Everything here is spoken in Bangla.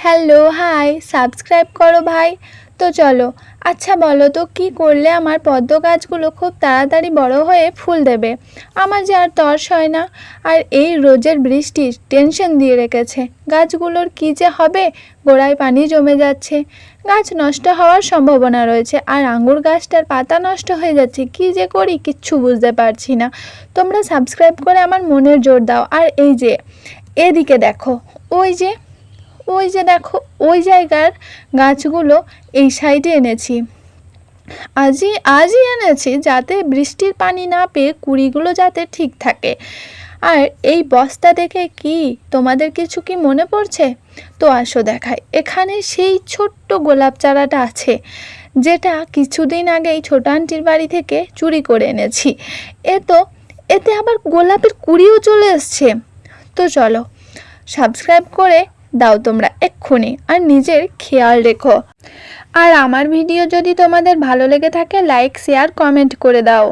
হ্যালো হাই, সাবস্ক্রাইব করো ভাই। তো চলো, আচ্ছা বলো তো কী করলে আমার পদ্ম গাছগুলো খুব তাড়াতাড়ি বড় হয়ে ফুল দেবে? আমার যে আর তর্স হয় না। আর এই রোজের বৃষ্টি টেনশন দিয়ে রেখেছে। গাছগুলোর কী যে হবে, গোড়ায় পানি জমে যাচ্ছে, গাছ নষ্ট হওয়ার সম্ভাবনা রয়েছে, আর আঙ্গুর গাছটার পাতা নষ্ট হয়ে যাচ্ছে। কী যে করি কিচ্ছু বুঝতে পারছি না। তোমরা সাবস্ক্রাইব করে আমার মনের জোর দাও। আর এই যে এদিকে দেখো, ওই যে দেখো, ওই জায়গার গাছগুলো এই সাইডে এনেছি। আজই এনেছি, যাতে বৃষ্টির পানি না পেয়ে কুঁড়িগুলো যাতে ঠিক থাকে। আর এই বস্তা দেখে কি তোমাদের কিছু কি মনে পড়ছে? তো আসো দেখাই। এখানে সেই ছোট্ট গোলাপ চারাটা আছে, যেটা কিছুদিন আগেই ছোট আন্টির বাড়ি থেকে চুরি করে এনেছি। এতে আবার গোলাপের কুঁড়িও চলে এসছে। তো চলো, সাবস্ক্রাইব করে দাও তোমরা এক্ষুনি, আর নিজের খেয়াল রেখো। আর আমার ভিডিও যদি তোমাদের ভালো লেগে থাকে, লাইক শেয়ার কমেন্ট করে দাও।